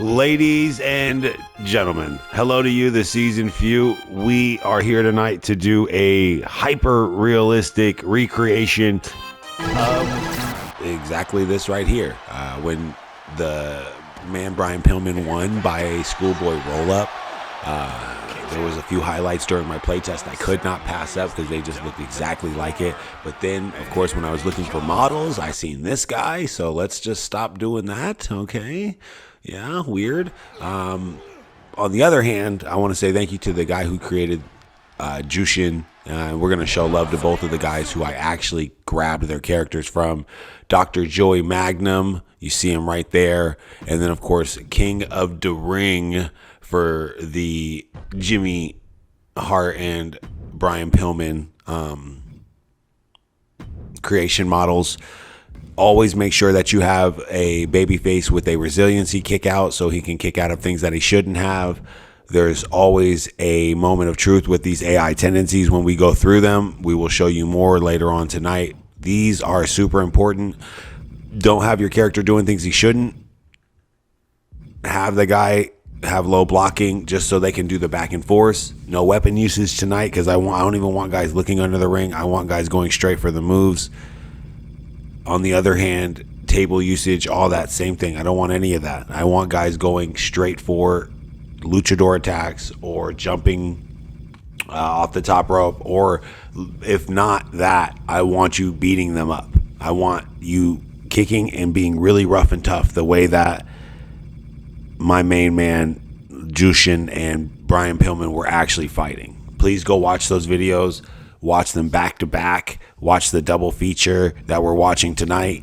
Ladies and gentlemen, hello to you, the season few. We are here tonight to do a hyper-realistic recreation of exactly this right here. When the man Brian Pillman won by a schoolboy roll-up, there was a few highlights during my playtest I could not pass up because they just looked exactly like it. But then, of course, when I was looking for models, I seen this guy, so let's just stop doing that, okay? Yeah, weird. On the other hand, I want to say thank you to the guy who created Jushin. We're going to show love to both of the guys who I actually grabbed their characters from. Dr. Joey Magnum, you see him right there. And then, of course, King of the Ring for the Jimmy Hart and Brian Pillman creation models. Always make sure that you have a baby face with a resiliency kick out so he can kick out of things that he shouldn't have. There's always a moment of truth with these AI tendencies when we go through them. We will show you more later on tonight. These are super important. Don't have your character doing things he shouldn't. Have the guy have low blocking just so they can do the back and forth. No weapon usage tonight because I don't even want guys looking under the ring. I want guys going straight for the moves. On the other hand, table usage, all that, same thing. I don't want any of that. I want guys going straight for luchador attacks or jumping off the top rope, or if not that, I want you beating them up. I want you kicking and being really rough and tough the way that my main man Jushin and Brian Pillman were actually fighting. Please go watch those videos. Watch them back to back. Watch the double feature that we're watching tonight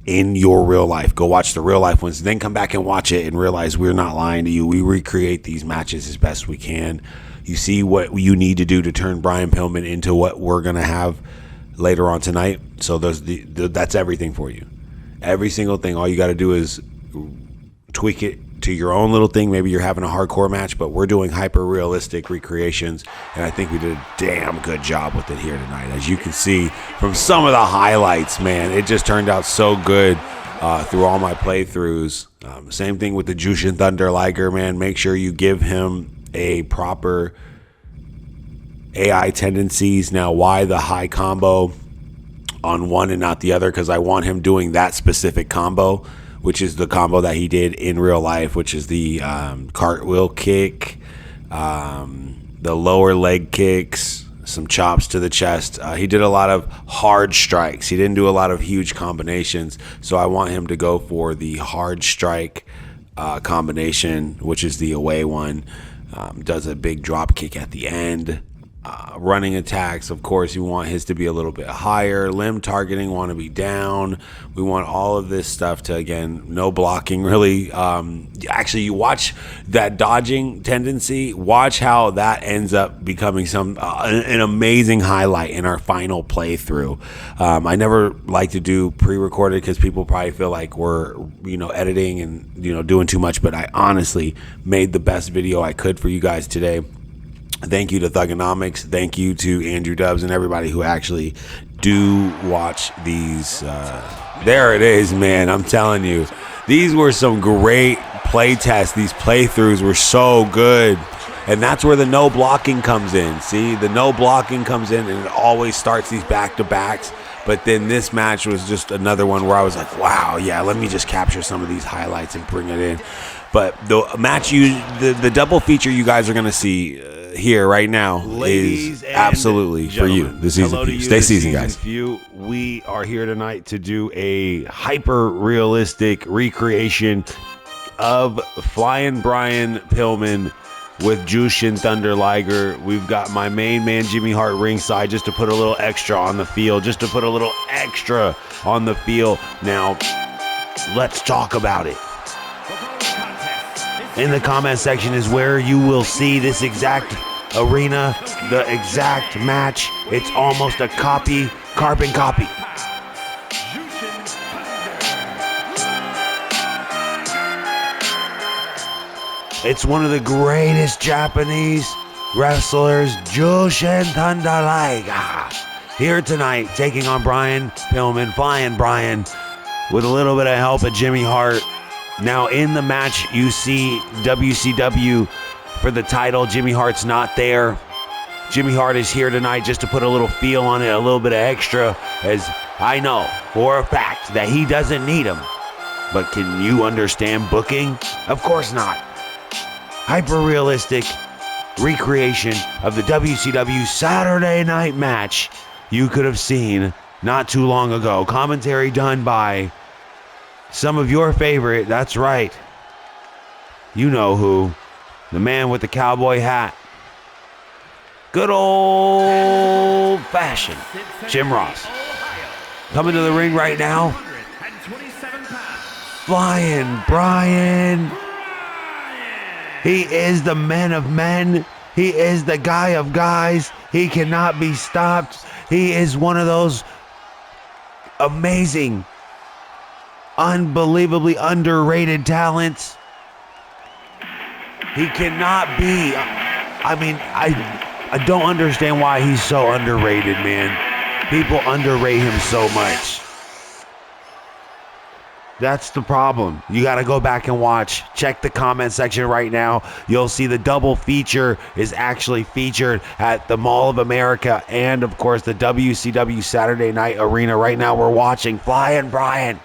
in your real life. Go watch the real life ones. Then come back and watch it and realize we're not lying to you. We recreate these matches as best we can. You see what you need to do to turn Brian Pillman into what we're going to have later on tonight. So that's everything for you. Every single thing. All you got to do is tweak it to your own little thing. Maybe you're having a hardcore match, but we're doing hyper realistic recreations, and I think we did a damn good job with it here tonight. As you can see from some of the highlights, man, it just turned out so good through all my playthroughs. Same thing with the Jushin Thunder Liger, man. Make sure you give him a proper AI tendencies. Now, why the high combo on one and not the other? Because I want him doing that specific combo, which is the combo that he did in real life, which is the cartwheel kick, the lower leg kicks, some chops to the chest. He did a lot of hard strikes. He didn't do a lot of huge combinations, so I want him to go for the hard strike combination, which is the away one. Does a big drop kick at the end. Running attacks, of course, you want his to be a little bit higher. Limb targeting, want to be down. We want all of this stuff to, again, no blocking really. Actually, you watch that dodging tendency. Watch how that ends up becoming an amazing highlight in our final playthrough. I never like to do pre-recorded because people probably feel like we're editing and doing too much, but I honestly made the best video I could for you guys today. Thank you to Thugonomics. Thank you to Andrew Dubs and everybody who actually do watch these. There it is, man. I'm telling you. These were some great play tests. These playthroughs were so good. And that's where the no blocking comes in. See, the no blocking comes in, and it always starts these back-to-backs. But then this match was just another one where I was like, wow, yeah, let me just capture some of these highlights and bring it in. But the match, the double feature you guys are going to see here right now is absolutely for you. The season few. Stay seasoned, guys. We are here tonight to do a hyper-realistic recreation of Flying Brian Pillman with Jushin Thunder Liger. We've got my main man Jimmy Hart ringside just to put a little extra on the field. Now, let's talk about it. In the comment section is where you will see this exact arena, the exact match. It's almost a carbon copy. It's one of the greatest Japanese wrestlers, Jushin Thunder Liger, here tonight, taking on Brian Pillman, Flying Brian, with a little bit of help of Jimmy Hart. Now in the match, you see WCW for the title. Jimmy Hart's not there. Jimmy Hart is here tonight just to put a little feel on it, a little bit of extra, as I know for a fact that he doesn't need him. But can you understand booking? Of course not. Hyper-realistic recreation of the WCW Saturday Night match you could have seen not too long ago. Commentary done by some of your favorite, that's right. You know who. The man with the cowboy hat. Good old-fashioned Jim Ross. Coming to the ring right now. Flying Brian. He is the man of men. He is the guy of guys. He cannot be stopped. He is one of those amazing, unbelievably underrated talents. He cannot be. I don't understand why he's so underrated, man. People underrate him so much. That's the problem. You got to go back and watch. Check the comment section right now. You'll see the double feature is actually featured at the Mall of America and, of course, the WCW Saturday Night Arena. Right now we're watching Flying Brian,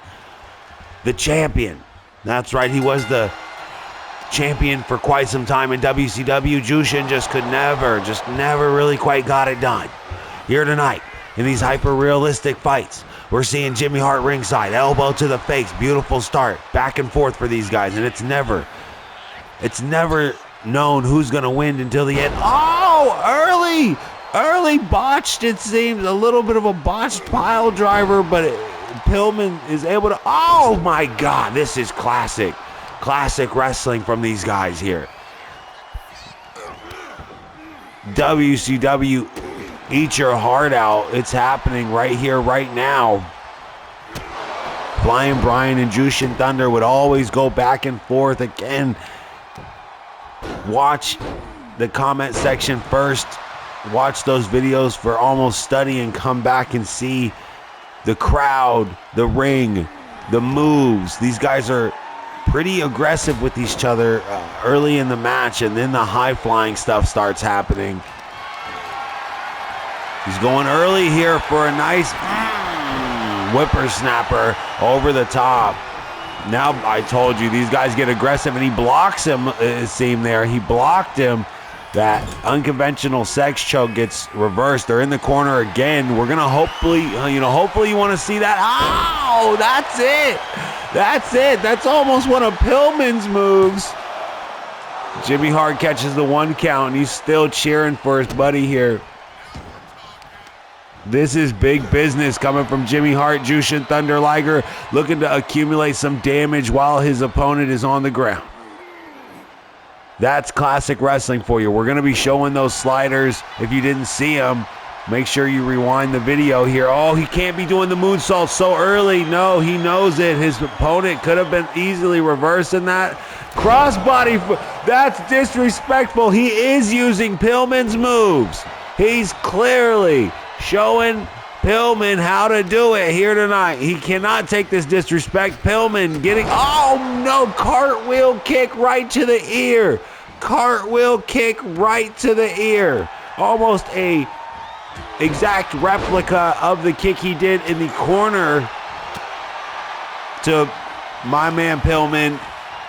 the champion. That's right. He was the champion for quite some time in WCW. Jushin just never really quite got it done. Here tonight, in these hyper-realistic fights, we're seeing Jimmy Hart ringside, elbow to the face, beautiful start, back and forth for these guys, and it's never known who's gonna win until the end. Oh, early botched, it seems, a little bit of a botched pile driver, but Pillman is able to, oh my God, this is classic wrestling from these guys here. WCW, eat your heart out. It's happening right here, right now. Flying Brian and Jushin Thunder would always go back and forth. Again, watch the comment section first. Watch those videos for almost study and come back and see the crowd, the ring, the moves. These guys are pretty aggressive with each other early in the match, and then the high-flying stuff starts happening. He's going early here for a nice whippersnapper over the top. Now, I told you, these guys get aggressive, and he blocks him, it seemed there. He blocked him. That unconventional sex choke gets reversed. They're in the corner again. We're going to hopefully you want to see that. Oh, that's it. That's almost one of Pillman's moves. Jimmy Hart catches the 1 count, and he's still cheering for his buddy here. This is big business coming from Jimmy Hart. Jushin Thunder Liger looking to accumulate some damage while his opponent is on the ground. That's classic wrestling for you. We're going to be showing those sliders. If you didn't see them, make sure you rewind the video here. Oh, he can't be doing the moonsault so early. No, he knows it. His opponent could have been easily reversing that. Crossbody, that's disrespectful. He is using Pillman's moves. He's clearly showing Pillman how to do it here tonight. He cannot take this disrespect. Pillman getting, oh no, cartwheel kick right to the ear. Cartwheel kick right to the ear. Almost a exact replica of the kick he did in the corner to my man Pillman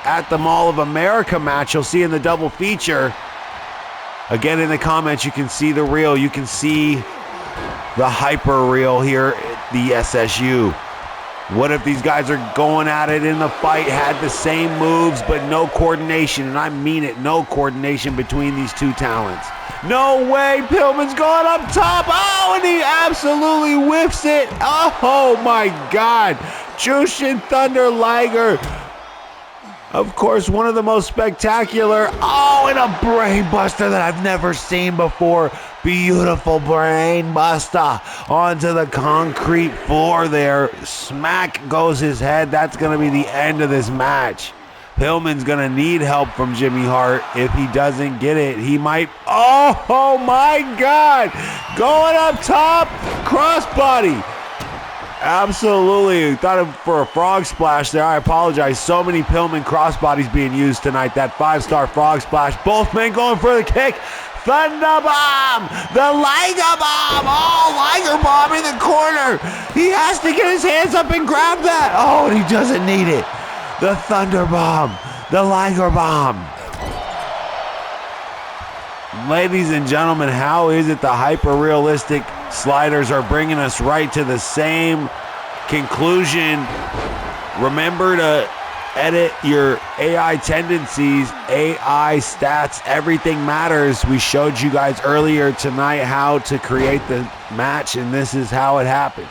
at the Mall of America match. You'll see in the double feature. Again, in the comments, you can see the reel. You can see the hyper reel here at the SSU. What if these guys are going at it in the fight, had the same moves, but no coordination, and I mean it, no coordination between these two talents. No way, Pillman's going up top. Oh, and he absolutely whiffs it. Oh my God. Jushin Thunder Liger. Of course, one of the most spectacular. Oh, and a brain buster that I've never seen before. Beautiful brain buster onto the concrete floor there. Smack goes his head. That's going to be the end of this match. Pillman's going to need help from Jimmy Hart. If he doesn't get it, he might. Oh my God. Going up top. Crossbody. Absolutely. Thought for a frog splash there. I apologize. So many Pillman crossbodies being used tonight. That 5-star frog splash. Both men going for the kick. Thunder Bomb! The Liger Bomb! Oh, Liger Bomb in the corner! He has to get his hands up and grab that! Oh, and he doesn't need it. The Thunder Bomb! The Liger Bomb! Ladies and gentlemen, how is it the hyper-realistic sliders are bringing us right to the same conclusion? Remember to edit your AI tendencies, AI stats, everything matters. We showed you guys earlier tonight how to create the match, and this is how it happens.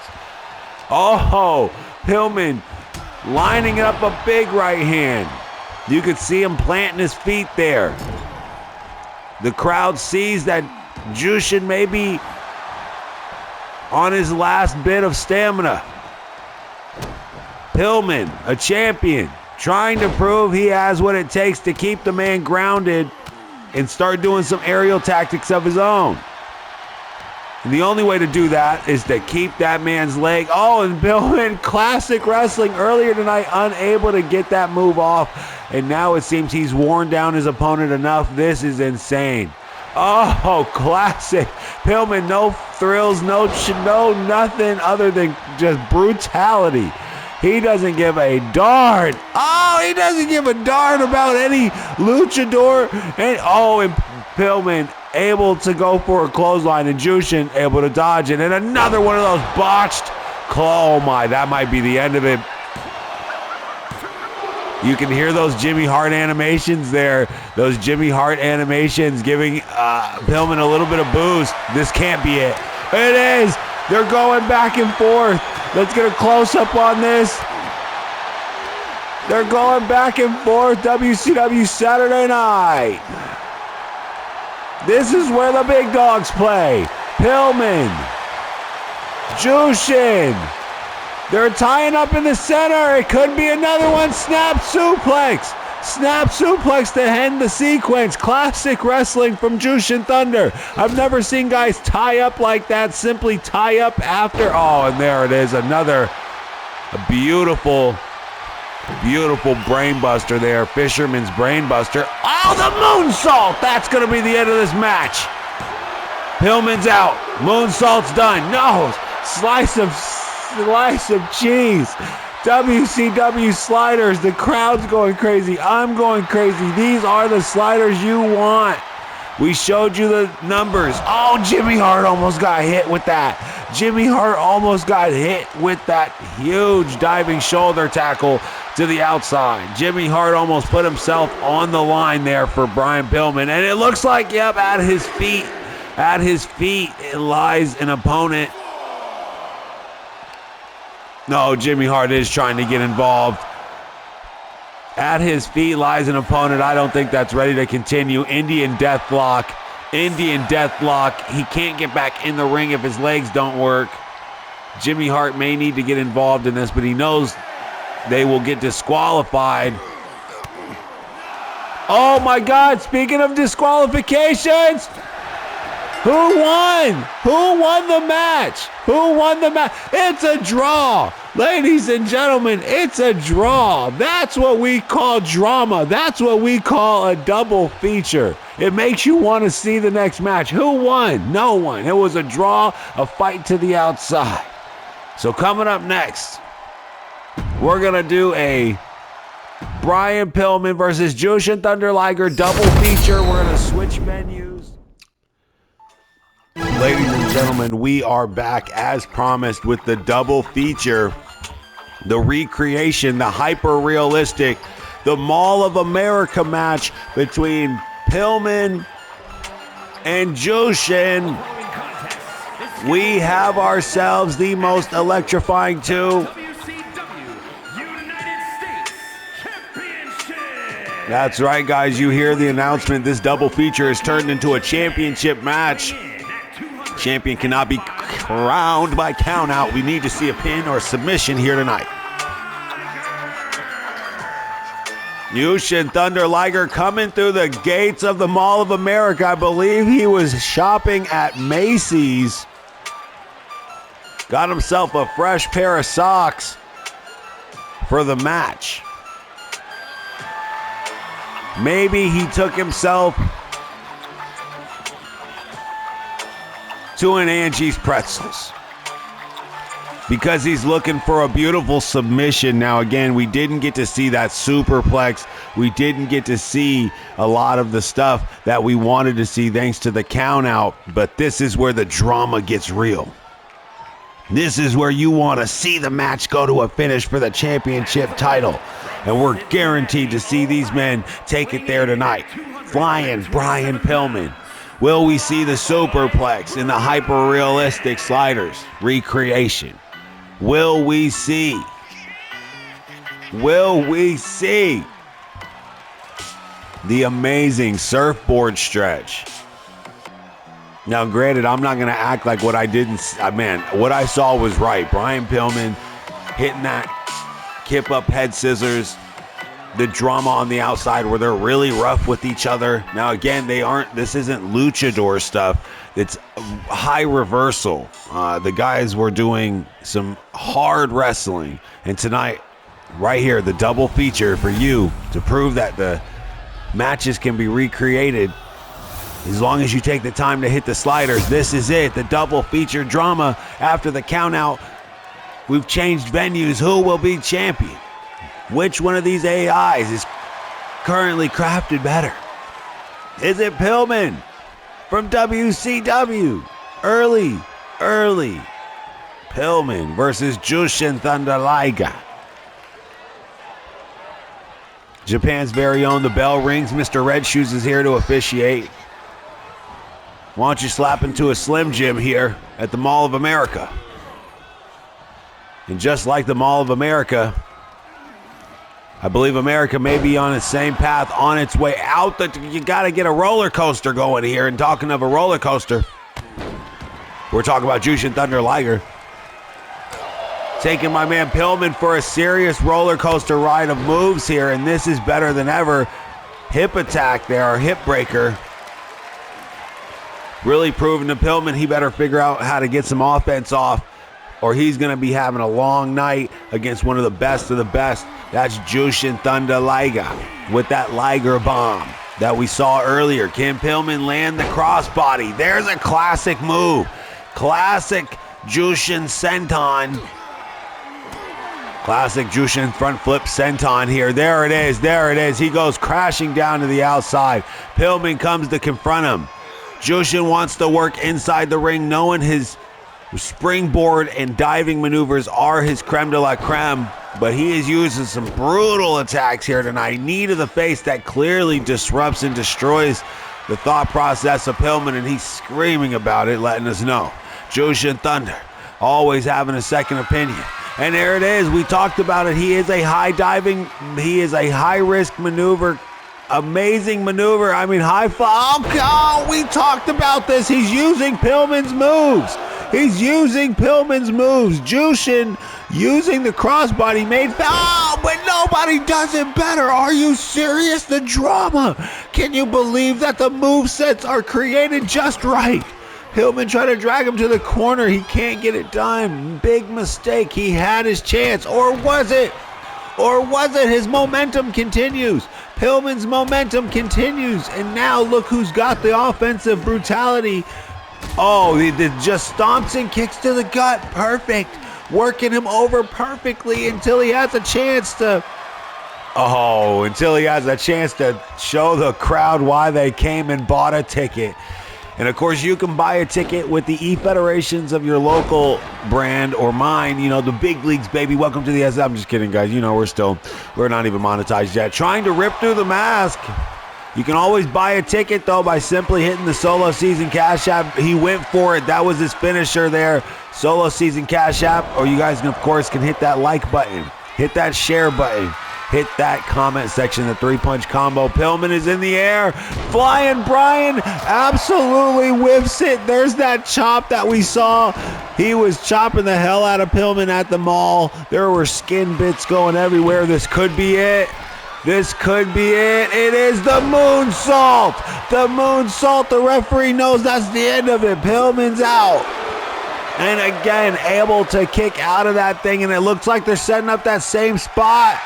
Oh, Pillman lining up a big right hand. You could see him planting his feet there. The crowd sees that Jushin may be on his last bit of stamina. Pillman, a champion, trying to prove he has what it takes to keep the man grounded and start doing some aerial tactics of his own. And the only way to do that is to keep that man's leg. Oh, and Pillman, classic wrestling earlier tonight, unable to get that move off. And now it seems he's worn down his opponent enough. This is insane. Oh, classic. Pillman, no thrills, no nothing other than just brutality. He doesn't give a darn. Oh, he doesn't give a darn about any luchador. And Pillman able to go for a clothesline, and Jushin able to dodge it. And another one of those botched. Oh my, that might be the end of it. You can hear those Jimmy Hart animations there. Those Jimmy Hart animations giving Pillman a little bit of boost. This can't be it. It is. They're going back and forth. Let's get a close-up on this. They're going back and forth. WCW Saturday Night. This is where the big dogs play. Pillman. Jushin. They're tying up in the center. It could be another one. Snap suplex. Snap suplex to end the sequence. Classic wrestling from Jushin Thunder. I've never seen guys tie up like that. Simply tie up after. Oh, and there it is. Another beautiful, beautiful brainbuster there. Fisherman's brainbuster. Oh, the moonsault. That's going to be the end of this match. Pillman's out. Moonsault's done. No. Slice of cheese. WCW sliders. The crowd's going crazy. I'm going crazy. These are the sliders you want. We showed you the numbers. Oh, Jimmy Hart almost got hit with that. Jimmy Hart almost got hit with that huge diving shoulder tackle to the outside. Jimmy Hart almost put himself on the line there for Brian Pillman. And it looks like, yep, at his feet it lies an opponent. No, Jimmy Hart is trying to get involved. At his feet lies an opponent. I don't think that's ready to continue. Indian Deathlock. Indian Deathlock. He can't get back in the ring if his legs don't work. Jimmy Hart may need to get involved in this, but he knows they will get disqualified. Oh my God, speaking of disqualifications, who won? Who won the match? Who won the match? It's a draw. Ladies and gentlemen, it's a draw. That's what we call drama. That's what we call a double feature. It makes you want to see the next match. Who won? No one. It was a draw, a fight to the outside. So coming up next, we're going to do a Brian Pillman versus Jushin Thunder Liger double feature. We're going to switch menus. Ladies and gentlemen, we are back as promised with the double feature, the recreation, the hyper-realistic, the Mall of America match between Pillman and Jushin. We have ourselves the most electrifying two. That's right, guys. You hear the announcement. This double feature is turned into a championship match. Champion cannot be crowned by count out. We need to see a pin or submission here tonight. Jushin Thunder Liger coming through the gates of the Mall of America. I believe he was shopping at Macy's. Got himself a fresh pair of socks for the match. Maybe he took himself to an Angie's Pretzels because he's looking for a beautiful submission. Now, again, we didn't get to see that superplex. We didn't get to see a lot of the stuff that we wanted to see thanks to the count out, but this is where the drama gets real. This is where you want to see the match go to a finish for the championship title. And we're guaranteed to see these men take it there tonight. Flying Brian Pillman. Will we see the superplex in the hyper-realistic sliders recreation? Will we see? Will we see the amazing surfboard stretch? Now, granted, I'm not going to act like what I didn't... Man, what I saw was right. Brian Pillman hitting that kip-up head scissors. The drama on the outside where they're really rough with each other. Now, again, they aren't... This isn't luchador stuff. It's high reversal. The guys were doing some hard wrestling. And tonight, right here, the double feature for you to prove that the matches can be recreated as long as you take the time to hit the sliders. This is it, the double feature drama. After the count out, we've changed venues. Who will be champion? Which one of these AIs is currently crafted better? Is it Pillman from WCW? Early Pillman versus Jushin Thunder Liger. Japan's very own, the bell rings. Mr. Red Shoes is here to officiate. Why don't you slap into a Slim Jim here at the Mall of America? And just like the Mall of America, I believe America may be on its same path, on its way out. You got to get a roller coaster going here. And talking of a roller coaster, we're talking about Jushin Thunder Liger taking my man Pillman for a serious roller coaster ride of moves here. And this is better than ever. Hip attack there, or hip breaker. Really proving to Pillman he better figure out how to get some offense off, or he's going to be having a long night against one of the best. That's Jushin Thunder Liger with that Liger bomb that we saw earlier. Can Pillman land the crossbody? There's a classic move. Classic Jushin senton. Classic Jushin front flip senton here. There it is. He goes crashing down to the outside. Pillman comes to confront him. Jushin wants to work inside the ring, knowing his springboard and diving maneuvers are his creme de la creme, but he is using some brutal attacks here tonight. Knee to the face that clearly disrupts and destroys the thought process of Pillman, and he's screaming about it, letting us know. Jushin Thunder, always having a second opinion. And there it is. We talked about it. He is a high risk maneuver. Amazing maneuver. I mean, high five. Oh, we talked about this. He's using Pillman's moves. Jushin using the crossbody made foul, but nobody does it better. Are you serious? The drama. Can you believe that the movesets are created just right? Pillman tried to drag him to the corner. He can't get it done. Big mistake. He had his chance. Or was it? His momentum continues. Pillman's momentum continues. And now look who's got the offensive brutality. Oh, he just stomps and kicks to the gut. Perfect. Working him over perfectly until he has a chance to... show the crowd why they came and bought a ticket. And of course, you can buy a ticket with the e-federations of your local brand or mine. You know, the big leagues, baby. Welcome to the S. I'm just kidding, guys. You know, we're not even monetized yet. Trying to rip through the mask. You can always buy a ticket, though, by simply hitting the Solo Season Cash App. He went for it. That was his finisher there. Solo Season Cash App. Or you guys, of course, can hit that like button. Hit that share button. Hit that comment section, the three-punch combo. Pillman is in the air. Flying Brian absolutely whiffs it. There's that chop that we saw. He was chopping the hell out of Pillman at the mall. There were skin bits going everywhere. This could be it. It is the moonsault. The referee knows that's the end of it. Pillman's out. And again, able to kick out of that thing, and it looks like they're setting up that same spot.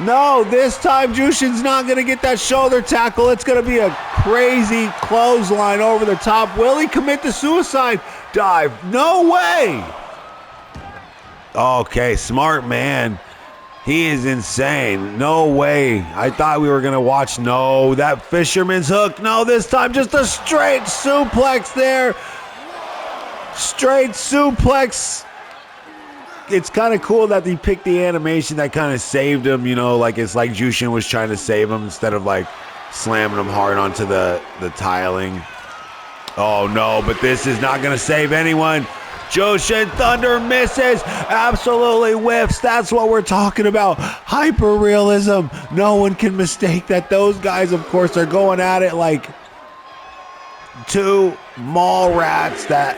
No, this time Jushin's not going to get that shoulder tackle. It's going to be a crazy clothesline over the top. Will he commit the suicide dive? No way. Okay, smart man. He is insane. No way. I thought we were going to watch. No, that fisherman's hook. No, this time just a straight suplex there. Straight suplex. It's kind of cool that he picked the animation that kind of saved him, you know, like it's like Jushin was trying to save him instead of like slamming him hard onto the tiling. Oh no, but this is not going to save anyone. Jushin Thunder misses, absolutely whiffs. That's what we're talking about. Hyper realism. No one can mistake that. Those guys, of course, are going at it like two mall rats that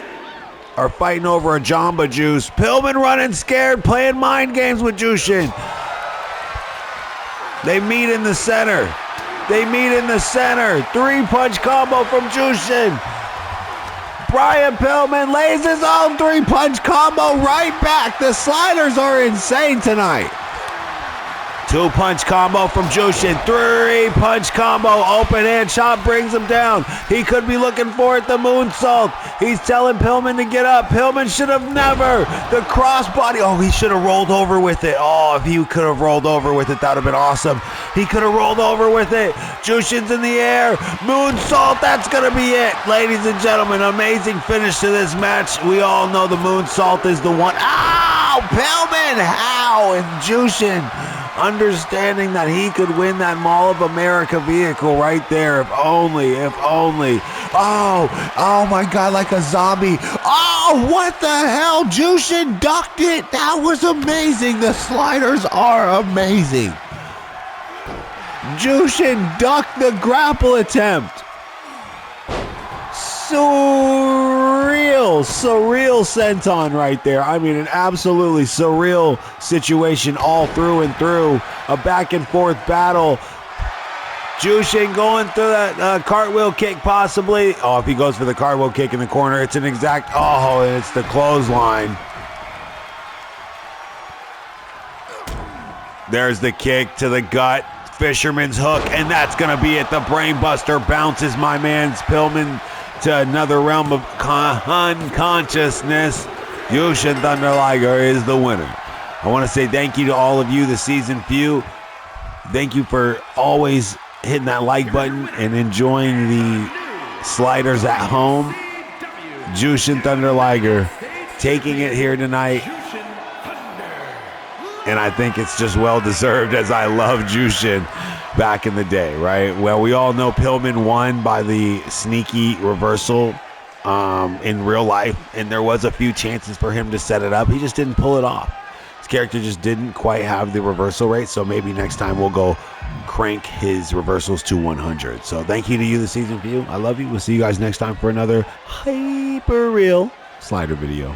are fighting over a Jamba Juice. Pillman running scared, playing mind games with Jushin. They meet in the center. They meet in the center. 3-punch combo from Jushin. Brian Pillman lays his own 3-punch combo right back. The sliders are insane tonight. 2-punch combo from Jushin. 3-punch combo. Open hand chop brings him down. He could be looking for it. The moonsault. He's telling Pillman to get up. Pillman should have never. The crossbody. Oh, he should have rolled over with it. Oh, if he could have rolled over with it, that would have been awesome. He could have rolled over with it. Jushin's in the air. Moonsault. That's going to be it. Ladies and gentlemen, amazing finish to this match. We all know the moonsault is the one. Ow! Pillman! How? And Jushin understanding that he could win that Mall of America vehicle right there. If only. Oh my God, like a zombie. Oh, what the hell? Jushin ducked it. That was amazing. The sliders are amazing. Jushin ducked the grapple attempt. Surreal senton right there. I mean, an absolutely surreal situation all through and through. A back and forth battle. Jushin going through that cartwheel kick possibly. Oh, if he goes for the cartwheel kick in the corner, it's an exact, oh, and it's the clothesline. There's the kick to the gut. Fisherman's hook, and that's going to be it. The brainbuster bounces my man's Pillman to another realm of unconsciousness. Jushin Thunder Liger is the winner. I want to say thank you to all of you, the season few. Thank you for always hitting that like button and enjoying the sliders at home. Jushin Thunder Liger taking it here tonight. And I think it's just well-deserved, as I love Jushin back in the day, right? Well, we all know Pillman won by the sneaky reversal in real life, and there was a few chances for him to set it up. He just didn't pull it off. His character just didn't quite have the reversal rate, so maybe next time we'll go crank his reversals to 100. So thank you to you, the season view. I love you. We'll see you guys next time for another hyper real slider video.